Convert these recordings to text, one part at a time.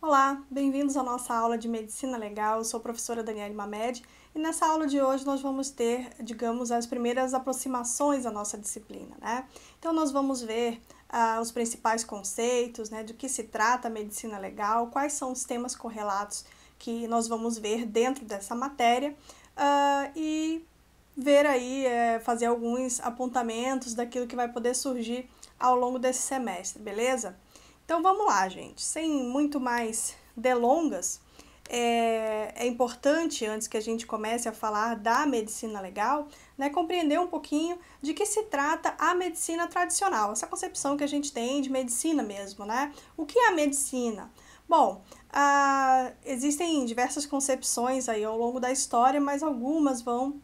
Olá, bem-vindos à nossa aula de Medicina Legal. Eu sou a professora Daniele Mamed e nessa aula de hoje nós vamos ter, digamos, as primeiras aproximações à nossa disciplina, né? Então nós vamos ver os principais conceitos, né, do que se trata a Medicina Legal, quais são os temas correlatos que nós vamos ver dentro dessa matéria e ver aí, fazer alguns apontamentos daquilo que vai poder surgir ao longo desse semestre, beleza? Então vamos lá, gente. Sem muito mais delongas, é importante, antes que a gente comece a falar da medicina legal, né, compreender um pouquinho de que se trata a medicina tradicional, essa concepção que a gente tem de medicina mesmo, né? O que é a medicina? Bom, existem diversas concepções aí ao longo da história, mas algumas vão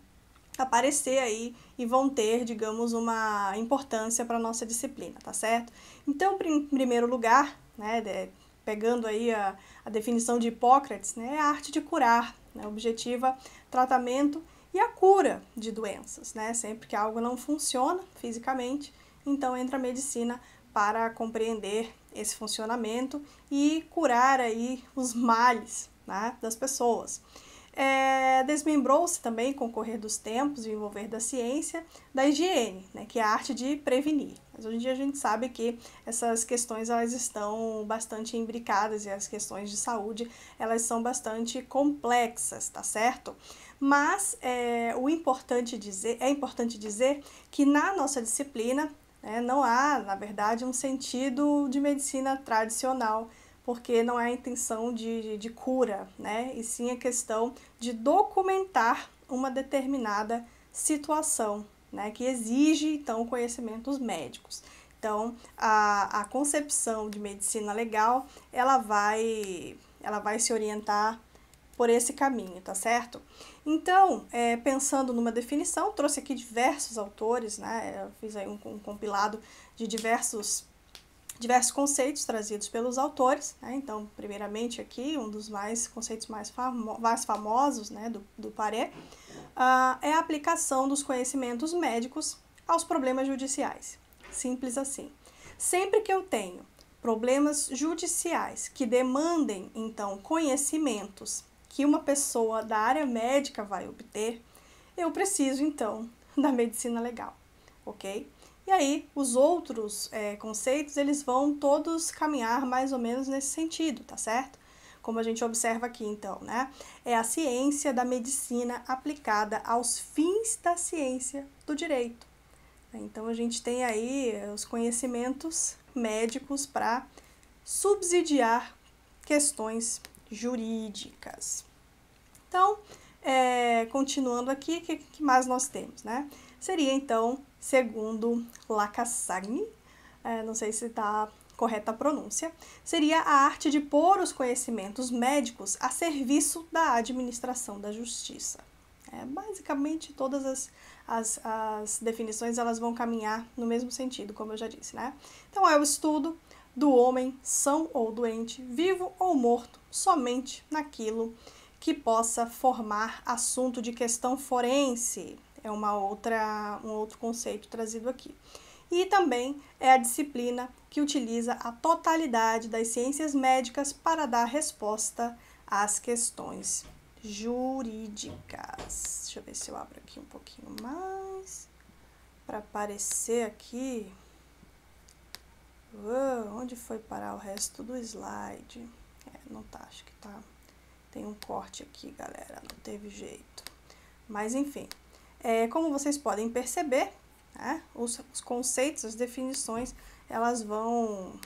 aparecer aí e vão ter, digamos, uma importância para a nossa disciplina, tá certo? Então, em primeiro lugar, né, pegando aí a definição de Hipócrates, né, é a arte de curar, né, objetiva tratamento e a cura de doenças, né, sempre que algo não funciona fisicamente, então entra a medicina para compreender esse funcionamento e curar aí os males, né, das pessoas. Desmembrou-se também, com o correr dos tempos e o envolver da ciência, da higiene, né, que é a arte de prevenir. Mas hoje em dia a gente sabe que essas questões elas estão bastante imbricadas e as questões de saúde elas são bastante complexas, tá certo? Mas é importante dizer que na nossa disciplina não há, na verdade, um sentido de medicina tradicional, porque não é a intenção de cura, né? E sim a questão de documentar uma determinada situação, né? Que exige, então, conhecimentos médicos. Então, a concepção de medicina legal, ela vai se orientar por esse caminho, tá certo? Então, pensando numa definição, trouxe aqui diversos autores, né? Eu fiz aí um compilado de diversos conceitos trazidos pelos autores, né? Então, primeiramente aqui, um dos conceitos mais famosos, né, do Paré, é a aplicação dos conhecimentos médicos aos problemas judiciais. Simples assim. Sempre que eu tenho problemas judiciais que demandem, então, conhecimentos que uma pessoa da área médica vai obter, eu preciso, então, da medicina legal, ok? E aí, os outros conceitos, eles vão todos caminhar mais ou menos nesse sentido, tá certo? Como a gente observa aqui, então, né? É a ciência da medicina aplicada aos fins da ciência do direito. Então, a gente tem aí os conhecimentos médicos para subsidiar questões jurídicas. Então, continuando aqui, o que mais nós temos, né? Seria, então, segundo Lacassagne, não sei se está correta a pronúncia, seria a arte de pôr os conhecimentos médicos a serviço da administração da justiça. Basicamente, todas as definições elas vão caminhar no mesmo sentido, como eu já disse, né? Então, é o estudo do homem são ou doente, vivo ou morto, somente naquilo que possa formar assunto de questão forense. É um outro conceito trazido aqui. E também é a disciplina que utiliza a totalidade das ciências médicas para dar resposta às questões jurídicas. Deixa eu ver se eu abro aqui um pouquinho mais para aparecer aqui. Onde foi parar o resto do slide? Não tá, acho que tá. Tem um corte aqui, galera, não teve jeito. Mas, enfim, como vocês podem perceber, né, os conceitos, as definições, elas vão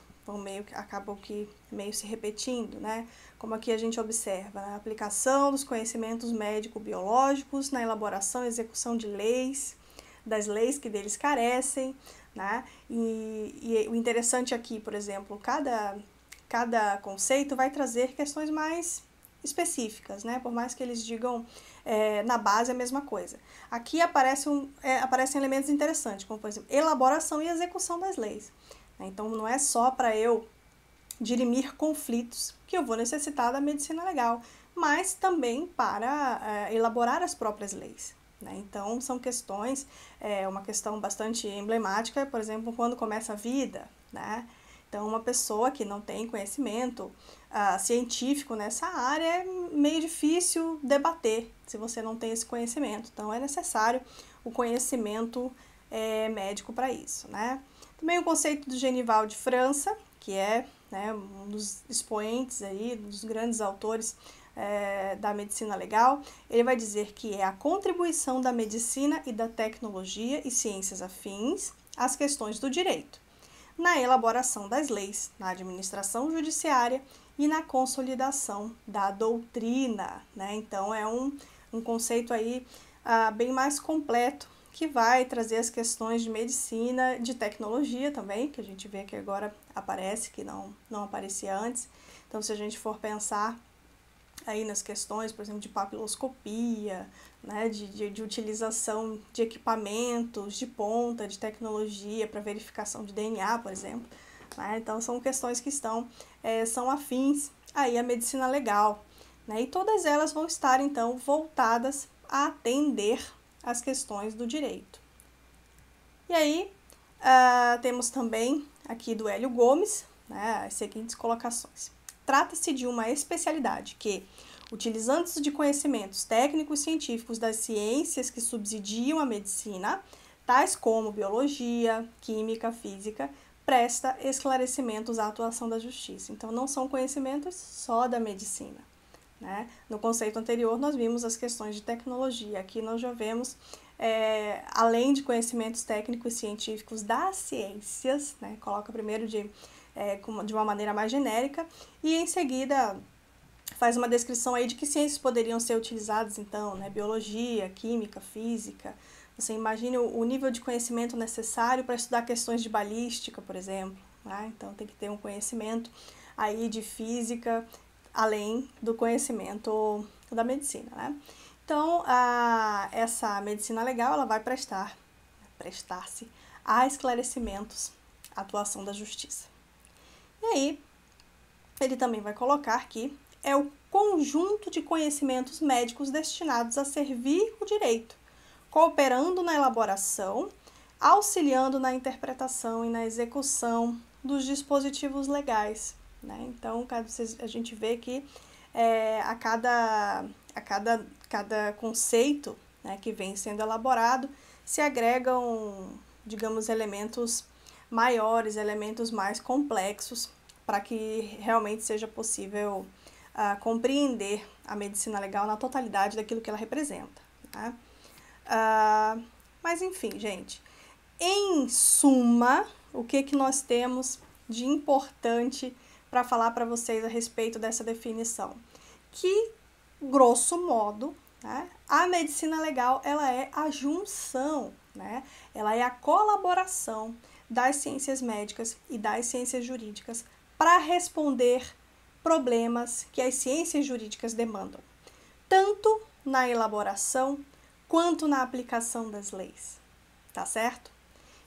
acabam que meio se repetindo, né? Como aqui a gente observa, a aplicação dos conhecimentos médico-biológicos na elaboração e execução de leis, das leis que deles carecem, né? E o interessante aqui, por exemplo, cada conceito vai trazer questões mais específicas, né? Por mais que eles digam na base a mesma coisa. Aqui aparecem elementos interessantes, como por exemplo, elaboração e execução das leis. Então não é só para eu dirimir conflitos que eu vou necessitar da medicina legal, mas também para elaborar as próprias leis. Então são questões, uma questão bastante emblemática, por exemplo, quando começa a vida, né? Então, uma pessoa que não tem conhecimento científico nessa área é meio difícil debater se você não tem esse conhecimento. Então, é necessário o conhecimento médico para isso, né? Também o conceito do Genival de França, que é, né, um dos expoentes aí, um dos grandes autores da medicina legal. Ele vai dizer que é a contribuição da medicina e da tecnologia e ciências afins às questões do direito, na elaboração das leis, na administração judiciária e na consolidação da doutrina, né? Então, é um conceito aí bem mais completo, que vai trazer as questões de medicina, de tecnologia também, que a gente vê que agora aparece, que não aparecia antes. Então, se a gente for pensar aí nas questões, por exemplo, de papiloscopia, né, de utilização de equipamentos de ponta, de tecnologia para verificação de DNA, por exemplo, né? Então, são questões que são afins aí à medicina legal, né? E todas elas vão estar, então, voltadas a atender as questões do direito. E aí, temos também aqui do Hélio Gomes, né, as seguintes colocações. Trata-se de uma especialidade que, utilizando-se de conhecimentos técnicos científicos das ciências que subsidiam a medicina, tais como biologia, química, física, presta esclarecimentos à atuação da justiça. Então, não são conhecimentos só da medicina, né? No conceito anterior, nós vimos as questões de tecnologia. Aqui nós já vemos, além de conhecimentos técnicos e científicos das ciências, né? Coloca primeiro de uma maneira mais genérica, e em seguida faz uma descrição aí de que ciências poderiam ser utilizadas, então, né? Biologia, química, física. Você imagine o nível de conhecimento necessário para estudar questões de balística, por exemplo, né? Então, tem que ter um conhecimento aí de física, além do conhecimento da medicina, né? Então, essa medicina legal, ela vai prestar-se a esclarecimentos à atuação da justiça. E aí, ele também vai colocar que é o conjunto de conhecimentos médicos destinados a servir o direito, cooperando na elaboração, auxiliando na interpretação e na execução dos dispositivos legais, né? Então, a gente vê que a cada conceito, né, que vem sendo elaborado, se agregam, digamos, elementos maiores, elementos mais complexos, para que realmente seja possível compreender a medicina legal na totalidade daquilo que ela representa, né? Mas enfim, gente, em suma, o que nós temos de importante para falar para vocês a respeito dessa definição? Que, grosso modo, né, a medicina legal, ela é a junção, né? Ela é a colaboração das ciências médicas e das ciências jurídicas para responder problemas que as ciências jurídicas demandam, tanto na elaboração quanto na aplicação das leis, tá certo?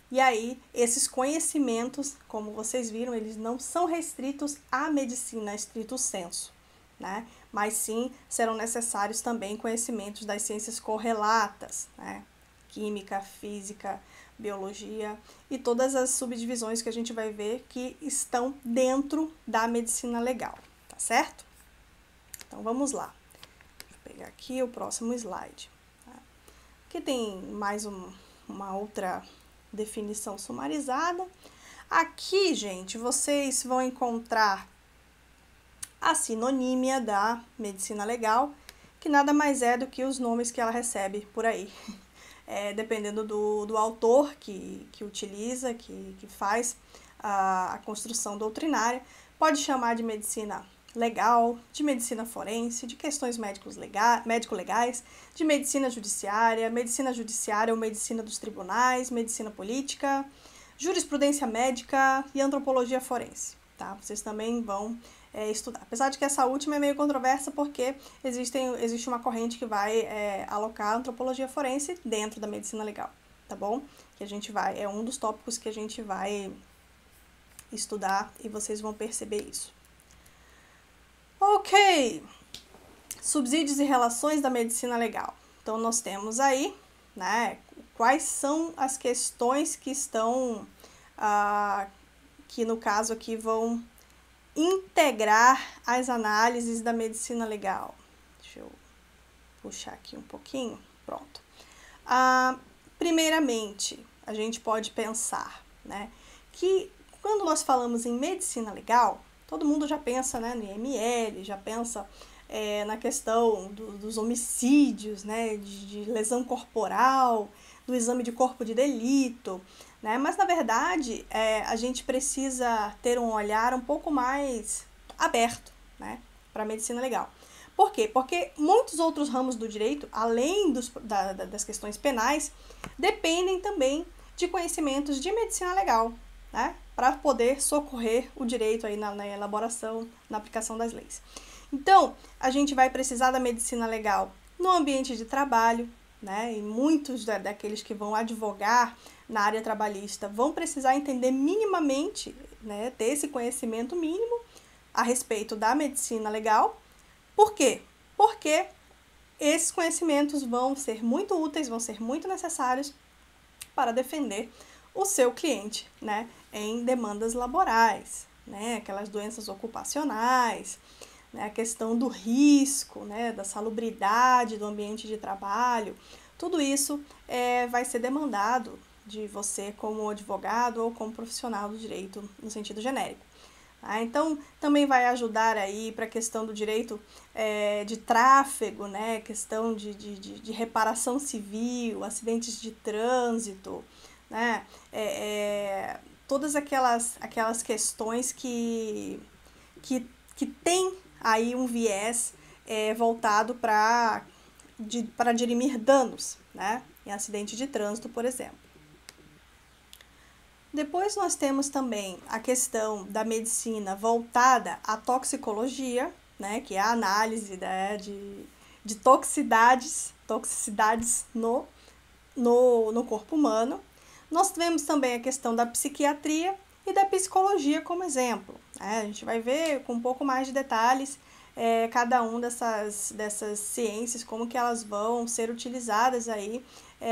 E aí, esses conhecimentos, como vocês viram, eles não são restritos à medicina estrito sensu, né? Mas sim, serão necessários também conhecimentos das ciências correlatas, né? Química, física, biologia e todas as subdivisões que a gente vai ver que estão dentro da medicina legal, tá certo? Então, vamos lá. Deixa eu pegar aqui o próximo slide. Aqui tem mais uma outra definição sumarizada. Aqui, gente, vocês vão encontrar a sinonímia da medicina legal, que nada mais é do que os nomes que ela recebe por aí. Dependendo do autor que utiliza, que faz a construção doutrinária, pode chamar de medicina legal, de medicina forense, de questões médico-legais, de medicina judiciária ou medicina dos tribunais, medicina política, jurisprudência médica e antropologia forense, tá? Vocês também vão estudar. Apesar de que essa última é meio controversa, porque existe uma corrente que vai alocar a antropologia forense dentro da medicina legal, tá bom? Que é um dos tópicos que a gente vai estudar e vocês vão perceber isso. Ok, subsídios e relações da medicina legal. Então, nós temos aí, né, quais são as questões que estão que no caso aqui vão integrar as análises da medicina legal. Deixa eu puxar aqui um pouquinho, pronto. Primeiramente, a gente pode pensar, né, que quando nós falamos em medicina legal, todo mundo já pensa, né, no IML, já pensa na questão dos homicídios, né, de lesão corporal, do exame de corpo de delito, né, mas na verdade a gente precisa ter um olhar um pouco mais aberto, né, para a medicina legal. Por quê? Porque muitos outros ramos do direito, além das questões penais, dependem também de conhecimentos de medicina legal, né, para poder socorrer o direito aí na elaboração, na aplicação das leis. Então, a gente vai precisar da medicina legal no ambiente de trabalho, né, e muitos daqueles que vão advogar na área trabalhista vão precisar entender minimamente, né, ter esse conhecimento mínimo a respeito da medicina legal. Por quê? Porque esses conhecimentos vão ser muito úteis, vão ser muito necessários para defender o seu cliente, né, em demandas laborais, né, aquelas doenças ocupacionais, né, a questão do risco, né, da salubridade do ambiente de trabalho, tudo isso vai ser demandado de você como advogado ou como profissional do direito no sentido genérico. Então, também vai ajudar aí para a questão do direito de tráfego, né, questão de reparação civil, acidentes de trânsito, né, todas aquelas questões que tem aí um viés voltado para dirimir danos, né, em acidente de trânsito, por exemplo. Depois nós temos também a questão da medicina voltada à toxicologia, né, que é a análise, né, de toxicidades no corpo humano. Nós temos também a questão da psiquiatria e da psicologia como exemplo. A gente vai ver com um pouco mais de detalhes cada uma dessas ciências, como que elas vão ser utilizadas aí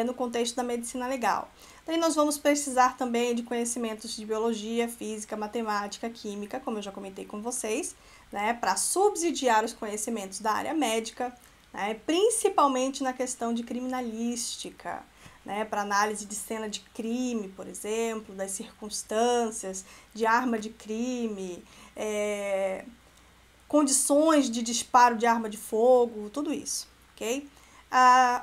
no contexto da medicina legal. Daí nós vamos precisar também de conhecimentos de biologia, física, matemática, química, como eu já comentei com vocês, né, para subsidiar os conhecimentos da área médica, né, principalmente na questão de criminalística, né, para análise de cena de crime, por exemplo, das circunstâncias, de arma de crime, condições de disparo de arma de fogo, tudo isso, ok?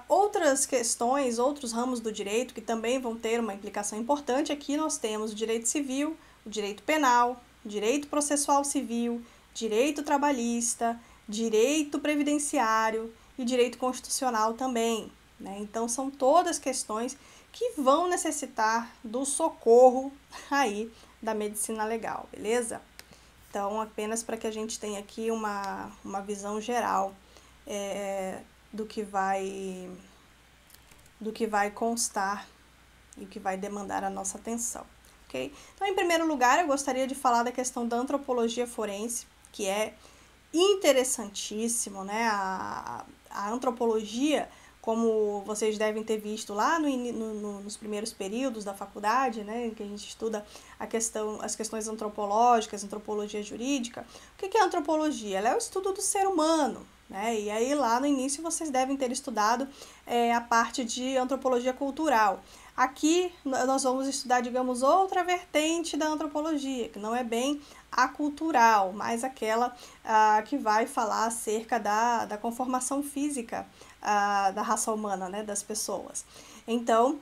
Outras questões, outros ramos do direito que também vão ter uma implicação importante, aqui nós temos o direito civil, o direito penal, o direito processual civil, direito trabalhista, direito previdenciário e direito constitucional também, né? Então, são todas questões que vão necessitar do socorro aí da medicina legal, beleza? Então, apenas para que a gente tenha aqui uma visão geral do que vai constar e o que vai demandar a nossa atenção, ok? Então, em primeiro lugar, eu gostaria de falar da questão da antropologia forense, que é interessantíssimo, né? A antropologia, como vocês devem ter visto lá nos primeiros períodos da faculdade, né, em que a gente estuda as questões antropológicas, antropologia jurídica. O que é a antropologia? Ela é o estudo do ser humano, né? E aí lá no início vocês devem ter estudado a parte de antropologia cultural. Aqui nós vamos estudar, digamos, outra vertente da antropologia, que não é bem a cultural, mas aquela que vai falar acerca da conformação física da raça humana, né, das pessoas. Então,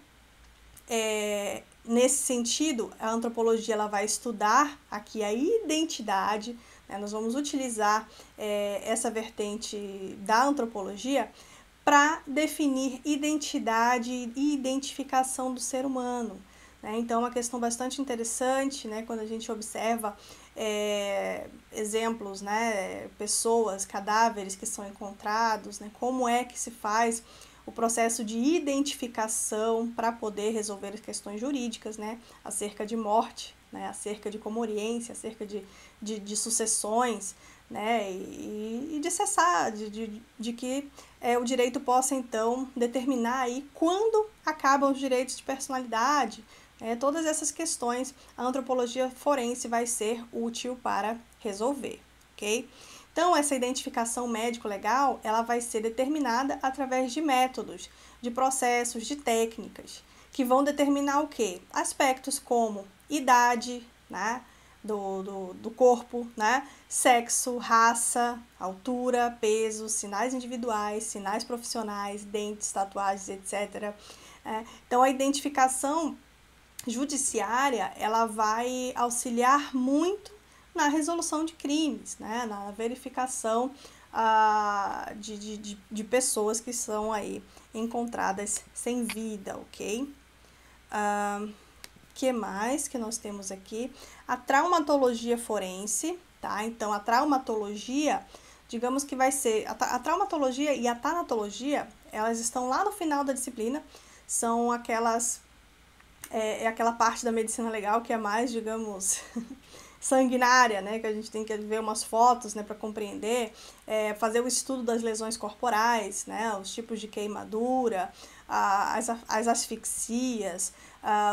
nesse sentido, a antropologia ela vai estudar aqui a identidade, né, nós vamos utilizar essa vertente da antropologia para definir identidade e identificação do ser humano, né? Então, é uma questão bastante interessante, né, quando a gente observa exemplos, né, pessoas, cadáveres que são encontrados, né, como é que se faz o processo de identificação para poder resolver as questões jurídicas, né, acerca de morte, né, acerca de comoriência, acerca de sucessões, né, e de cessar, de que o direito possa, então, determinar aí quando acabam os direitos de personalidade, Todas essas questões a antropologia forense vai ser útil para resolver, ok? Então, essa identificação médico-legal, ela vai ser determinada através de métodos, de processos, de técnicas, que vão determinar o quê? Aspectos como idade, né, do corpo, né, sexo, raça, altura, peso, sinais individuais, sinais profissionais, dentes, tatuagens, etc. Então, a identificação judiciária, ela vai auxiliar muito na resolução de crimes, né? Na verificação de pessoas que são aí encontradas sem vida, ok? Que mais que nós temos aqui? A traumatologia forense, tá? Então, a traumatologia, digamos que vai ser... A traumatologia e a tanatologia, elas estão lá no final da disciplina, são aquelas... aquela parte da medicina legal que é mais, digamos, sanguinária, né? Que a gente tem que ver umas fotos, né, para compreender, fazer o estudo das lesões corporais, né? Os tipos de queimadura, as asfixias,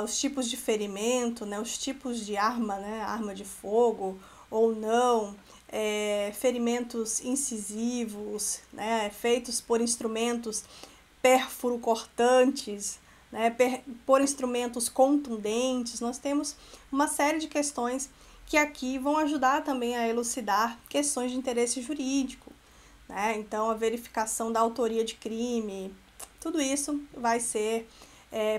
os tipos de ferimento, né? Os tipos de arma, né? Arma de fogo ou não, ferimentos incisivos, né? Feitos por instrumentos pérfuro-cortantes, né, por instrumentos contundentes. Nós temos uma série de questões que aqui vão ajudar também a elucidar questões de interesse jurídico, né? Então, a verificação da autoria de crime, tudo isso vai ser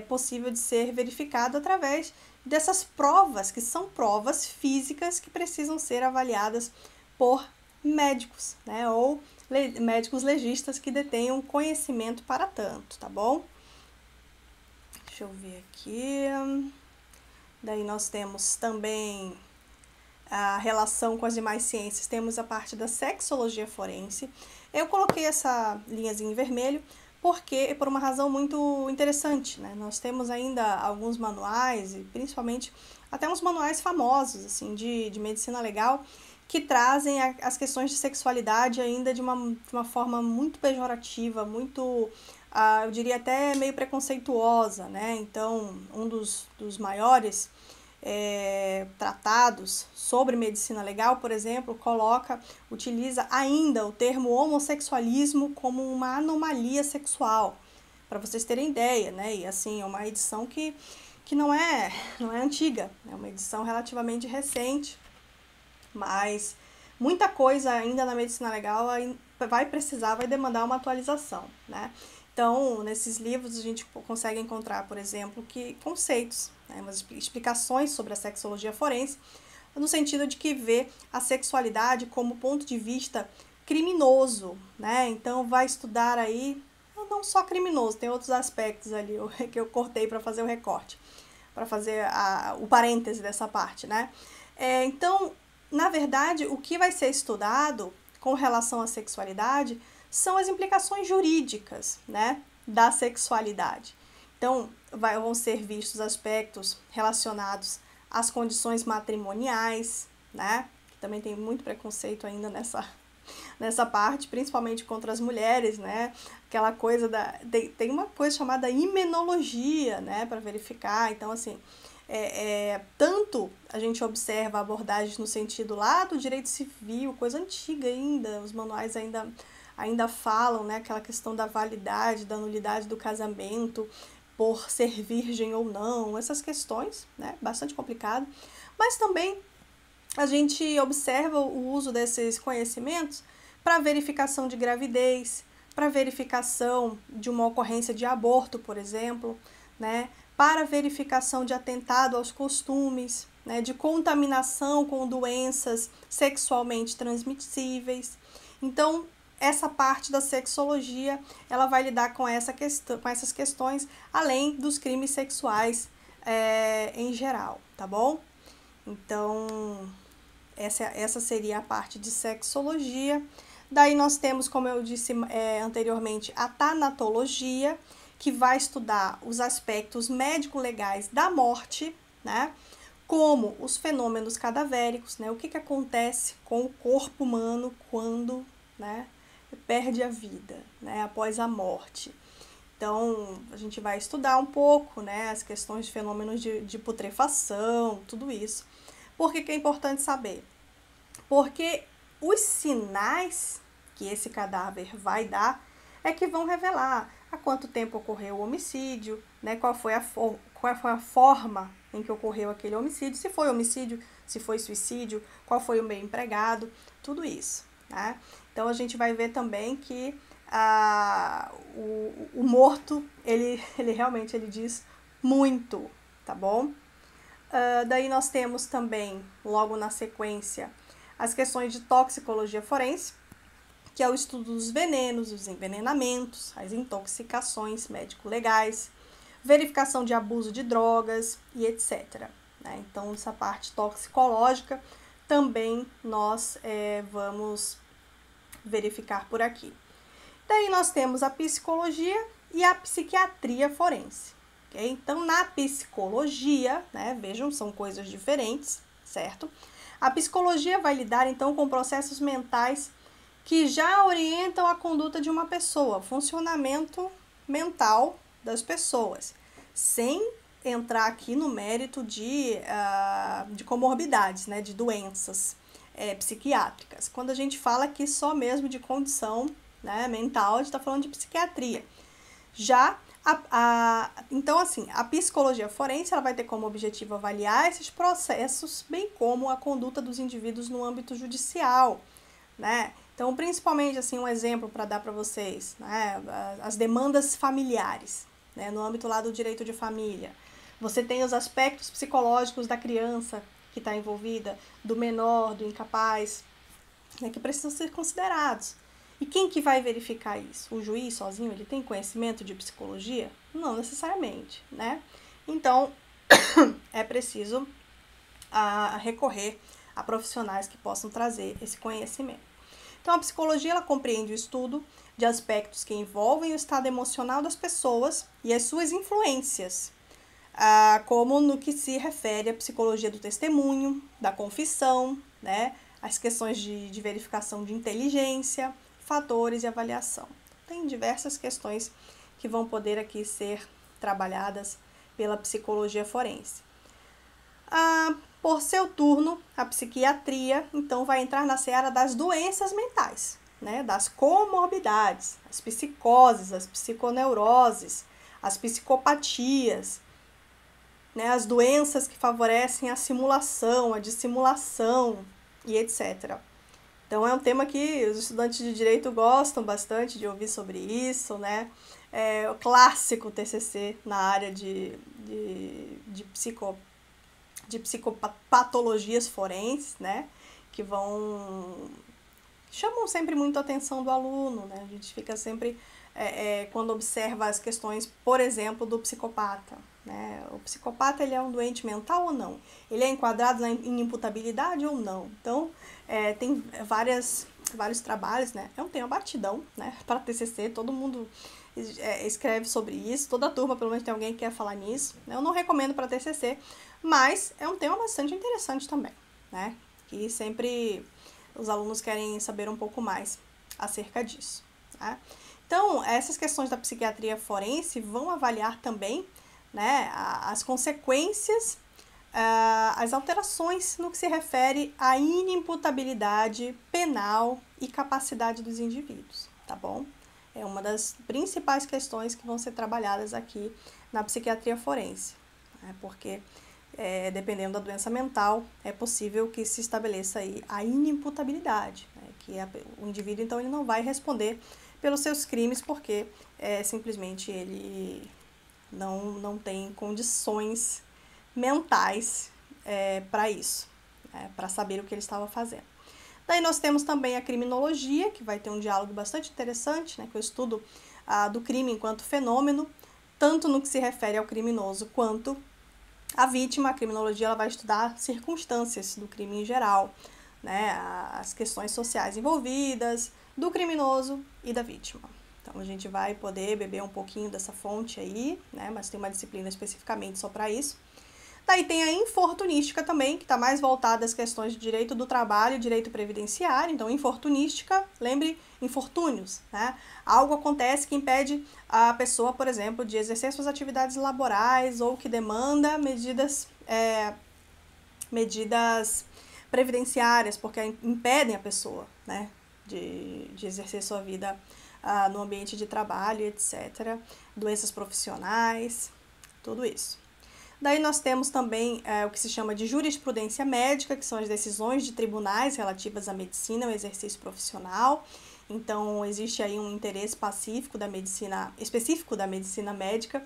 possível de ser verificado através dessas provas, que são provas físicas que precisam ser avaliadas por médicos, né? Ou médicos legistas que detenham conhecimento para tanto, tá bom? Deixa eu ver aqui. Daí nós temos também a relação com as demais ciências. Temos a parte da sexologia forense. Eu coloquei essa linhazinha em vermelho porque por uma razão muito interessante, né? Nós temos ainda alguns manuais, e principalmente até uns manuais famosos assim, de medicina legal, que trazem as questões de sexualidade ainda de uma forma muito pejorativa, muito... eu diria até meio preconceituosa, né? Então, um dos maiores tratados sobre medicina legal, por exemplo, utiliza ainda o termo homossexualismo como uma anomalia sexual, para vocês terem ideia, né? E assim, é uma edição que não é antiga, é uma edição relativamente recente, mas muita coisa ainda na medicina legal vai demandar uma atualização, né? Então, nesses livros a gente consegue encontrar, por exemplo, conceitos, né, umas explicações sobre a sexologia forense, no sentido de que vê a sexualidade como ponto de vista criminoso, né? Então, vai estudar aí, não só criminoso, tem outros aspectos ali que eu cortei para fazer o recorte, para fazer o parêntese dessa parte, né? Então, na verdade, o que vai ser estudado com relação à sexualidade são as implicações jurídicas, né, da sexualidade. Então, vão ser vistos aspectos relacionados às condições matrimoniais, né, que também tem muito preconceito ainda nessa parte, principalmente contra as mulheres, né, aquela coisa tem uma coisa chamada imenologia, né, para verificar. Então, assim, tanto a gente observa abordagens no sentido lá do direito civil, coisa antiga ainda, os manuais ainda falam, né, aquela questão da validade, da nulidade do casamento por ser virgem ou não, essas questões, né, bastante complicado, mas também a gente observa o uso desses conhecimentos para verificação de gravidez, para verificação de uma ocorrência de aborto, por exemplo, né, para verificação de atentado aos costumes, né, de contaminação com doenças sexualmente transmissíveis. Então, essa parte da sexologia, ela vai lidar com essas questões, além dos crimes sexuais em geral, tá bom? Então, essa seria a parte de sexologia. Daí nós temos, como eu disse anteriormente, a tanatologia, que vai estudar os aspectos médico-legais da morte, né? Como os fenômenos cadavéricos, né? O que acontece com o corpo humano quando, né, perde a vida, né, após a morte. Então, a gente vai estudar um pouco, né, as questões de fenômenos de putrefação, tudo isso. Por que que é importante saber? Porque os sinais que esse cadáver vai dar é que vão revelar há quanto tempo ocorreu o homicídio, né, qual foi a forma em que ocorreu aquele homicídio, se foi homicídio, se foi suicídio, qual foi o meio empregado, tudo isso, né? Então, a gente vai ver também que o morto, ele realmente diz muito, tá bom? Daí nós temos também, logo na sequência, as questões de toxicologia forense, que é o estudo dos venenos, os envenenamentos, as intoxicações médico-legais, verificação de abuso de drogas e etc. Né? Então, essa parte toxicológica também nós vamos verificar por aqui. Daí nós temos a psicologia e a psiquiatria forense. Okay? Então, na psicologia, né, vejam, são coisas diferentes, certo? A psicologia vai lidar, então, com processos mentais que já orientam a conduta de uma pessoa, funcionamento mental das pessoas, sem entrar aqui no mérito de comorbidades, né, de doenças psiquiátricas. Quando a gente fala aqui só mesmo de condição, né, mental, a gente está falando de psiquiatria. Já então, assim, a psicologia forense ela vai ter como objetivo avaliar esses processos, bem como a conduta dos indivíduos no âmbito judicial, né? Então, principalmente, assim, um exemplo para dar para vocês, né, as demandas familiares, né, no âmbito lá do direito de família. Você tem os aspectos psicológicos da criança que está envolvida, do menor, do incapaz, né, que precisam ser considerados. E quem que vai verificar isso? O juiz sozinho, ele tem conhecimento de psicologia? Não necessariamente, né? Então, é preciso recorrer a profissionais que possam trazer esse conhecimento. Então, a psicologia, ela compreende o estudo de aspectos que envolvem o estado emocional das pessoas e as suas influências, como no que se refere à psicologia do testemunho, da confissão, né? As questões de verificação de inteligência, fatores e avaliação. Tem diversas questões que vão poder aqui ser trabalhadas pela psicologia forense. Por seu turno, a psiquiatria, então, vai entrar na seara das doenças mentais, né? Das comorbidades, as psicoses, as psiconeuroses, as psicopatias, né? As doenças que favorecem a simulação, a dissimulação e etc. Então, é um tema que os estudantes de direito gostam bastante de ouvir sobre isso, né? É o clássico TCC na área de psicopatologias forenses, né? Que chamam sempre muito a atenção do aluno, né? A gente fica sempre, quando observa as questões, por exemplo, do psicopata, né? O psicopata, ele é um doente mental ou não? Ele é enquadrado em imputabilidade ou não? Então, tem vários trabalhos, né? É um tema batidão, né? Para TCC, todo mundo escreve sobre isso, toda a turma, pelo menos, tem alguém que quer falar nisso. Eu não recomendo para TCC, mas é um tema bastante interessante também, né? Que sempre os alunos querem saber um pouco mais acerca disso, tá? Então, essas questões da psiquiatria forense vão avaliar também, né, as consequências, as alterações no que se refere à inimputabilidade penal e capacidade dos indivíduos, tá bom? É uma das principais questões que vão ser trabalhadas aqui na psiquiatria forense, né, porque dependendo da doença mental, é possível que se estabeleça aí a inimputabilidade, né, que o indivíduo, então, ele não vai responder pelos seus crimes porque simplesmente ele não tem condições mentais para isso, para saber o que ele estava fazendo. Daí nós temos também a criminologia, que vai ter um diálogo bastante interessante, né, que é o estudo do crime enquanto fenômeno, tanto no que se refere ao criminoso quanto à vítima. A criminologia ela vai estudar circunstâncias do crime em geral, né, as questões sociais envolvidas, do criminoso e da vítima. Então, a gente vai poder beber um pouquinho dessa fonte aí, né, mas tem uma disciplina especificamente só para isso. Daí tem a infortunística também, que está mais voltada às questões de direito do trabalho e direito previdenciário. Então, infortunística, lembre, infortúnios, né? Algo acontece que impede a pessoa, por exemplo, de exercer suas atividades laborais ou que demanda medidas previdenciárias, porque impedem a pessoa, né, de exercer sua vida no ambiente de trabalho, etc. Doenças profissionais, tudo isso. Daí nós temos também o que se chama de jurisprudência médica, que são as decisões de tribunais relativas à medicina, ao exercício profissional. Então, existe aí um interesse específico da medicina médica,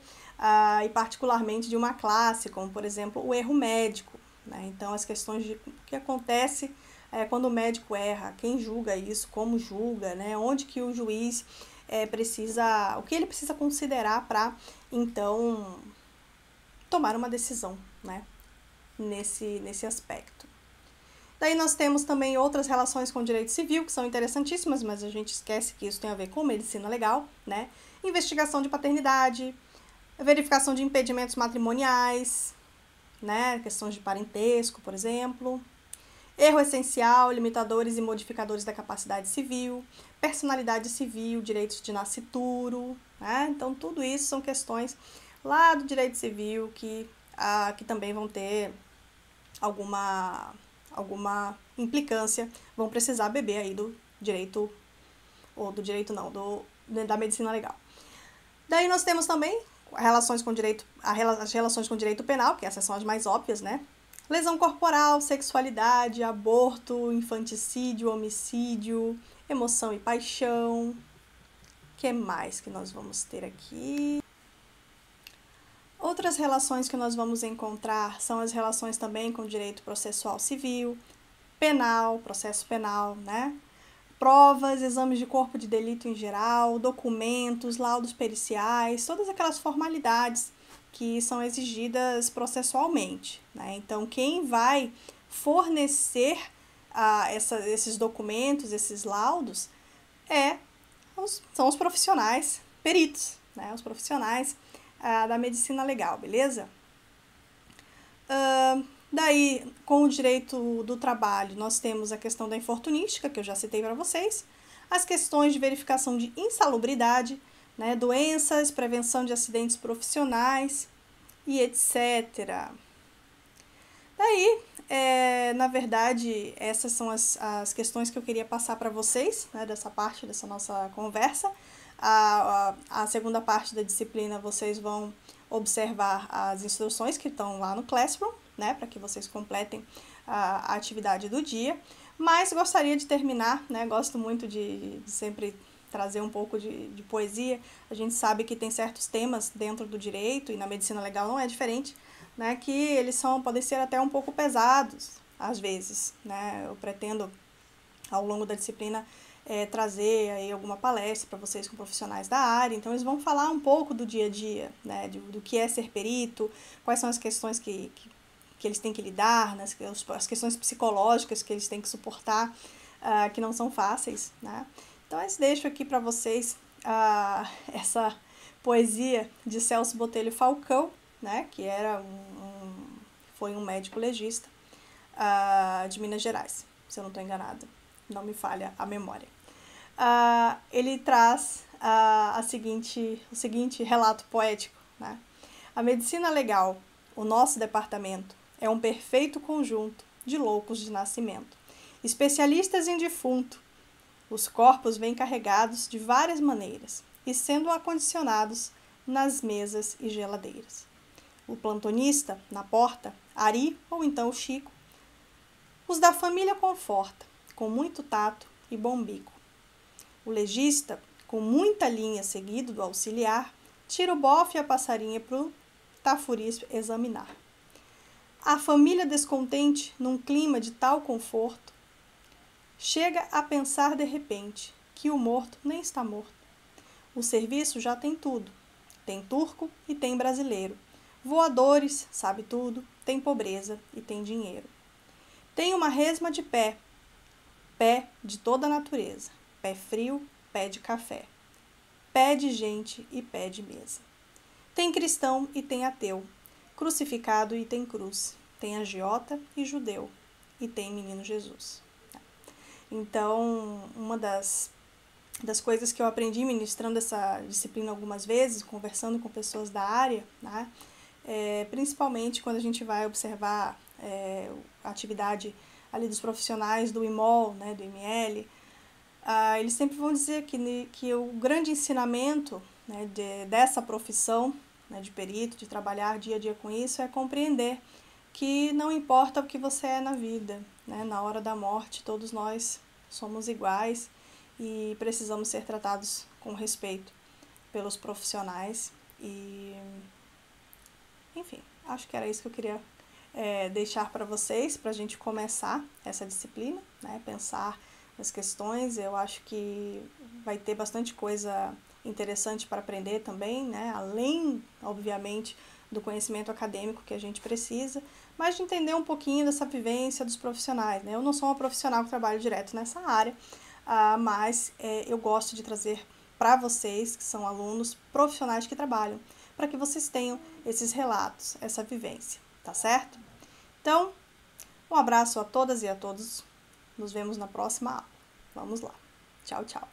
e particularmente de uma classe, como, por exemplo, o erro médico, né? Então, as questões de o que acontece quando o médico erra, quem julga isso, como julga, né? Onde que o juiz o que ele precisa considerar para, então, tomar uma decisão, né, nesse aspecto. Daí nós temos também outras relações com o direito civil, que são interessantíssimas, mas a gente esquece que isso tem a ver com medicina legal, né? Investigação de paternidade, verificação de impedimentos matrimoniais, né? Questões de parentesco, por exemplo. Erro essencial, limitadores e modificadores da capacidade civil, personalidade civil, direitos de nascituro, né? Então, tudo isso são questões lá do direito civil que também vão ter alguma implicância, vão precisar beber aí do direito, ou do direito não, da medicina legal. Daí nós temos também as relações com o direito penal, que essas são as mais óbvias, né? Lesão corporal, sexualidade, aborto, infanticídio, homicídio, emoção e paixão. O que mais que nós vamos ter aqui? Outras relações que nós vamos encontrar são as relações também com o direito processual civil, penal, processo penal, né? Provas, exames de corpo de delito em geral, documentos, laudos periciais, todas aquelas formalidades que são exigidas processualmente, né? Então, quem vai fornecer esses documentos, esses laudos, são os profissionais peritos, né? Os profissionais da medicina legal, beleza? Daí, com o direito do trabalho, nós temos a questão da infortunística, que eu já citei para vocês, as questões de verificação de insalubridade, né, doenças, prevenção de acidentes profissionais e etc. Daí, na verdade, essas são as questões que eu queria passar para vocês, né, dessa parte, dessa nossa conversa. A segunda parte da disciplina, vocês vão observar as instruções que estão lá no Classroom, né, para que vocês completem a atividade do dia. Mas gostaria de terminar, né, gosto muito de sempre trazer um pouco de poesia. A gente sabe que tem certos temas dentro do direito, e na medicina legal não é diferente, né, que eles podem ser até um pouco pesados, às vezes, né. Eu pretendo, ao longo da disciplina, trazer aí alguma palestra para vocês com profissionais da área. Então, eles vão falar um pouco do dia a dia, né, do que é ser perito, quais são as questões que eles têm que lidar, né, as questões psicológicas que eles têm que suportar, que não são fáceis, né. Então, eu deixo aqui para vocês essa poesia de Celso Botelho Falcão, né, que foi um médico legista de Minas Gerais, se eu não estou enganada, não me falha a memória. Ele traz o seguinte relato poético, né? A medicina legal, o nosso departamento, é um perfeito conjunto de loucos de nascimento, especialistas em defunto. Os corpos vêm carregados de várias maneiras e sendo acondicionados nas mesas e geladeiras. O plantonista, na porta, Ari ou então o Chico, os da família conforta, com muito tato e bom bico. O legista, com muita linha seguido do auxiliar, tira o bofe e a passarinha pro tafuriz examinar. A família descontente, num clima de tal conforto, chega a pensar de repente que o morto nem está morto. O serviço já tem tudo. Tem turco e tem brasileiro. Voadores, sabe tudo, tem pobreza e tem dinheiro. Tem uma resma de pé de toda a natureza, pé frio, pé de café, pé de gente e pé de mesa. Tem cristão e tem ateu, crucificado e tem cruz, tem agiota e judeu, e tem menino Jesus. Então, uma das coisas que eu aprendi ministrando essa disciplina algumas vezes, conversando com pessoas da área, né, principalmente quando a gente vai observar a atividade ali dos profissionais do IMOL, né, do IML, eles sempre vão dizer que o grande ensinamento, né, dessa profissão, né, de perito, de trabalhar dia a dia com isso, é compreender que não importa o que você é na vida, né, na hora da morte todos nós somos iguais e precisamos ser tratados com respeito pelos profissionais e, enfim, acho que era isso que eu queria deixar para vocês, para a gente começar essa disciplina, né, pensar nas questões. Eu acho que vai ter bastante coisa interessante para aprender também, né, além, obviamente, do conhecimento acadêmico que a gente precisa, mas de entender um pouquinho dessa vivência dos profissionais, né. Eu não sou uma profissional que trabalha direto nessa área, mas eu gosto de trazer para vocês, que são alunos profissionais que trabalham, para que vocês tenham esses relatos, essa vivência, tá certo? Então, um abraço a todas e a todos, nos vemos na próxima aula. Vamos lá. Tchau, tchau.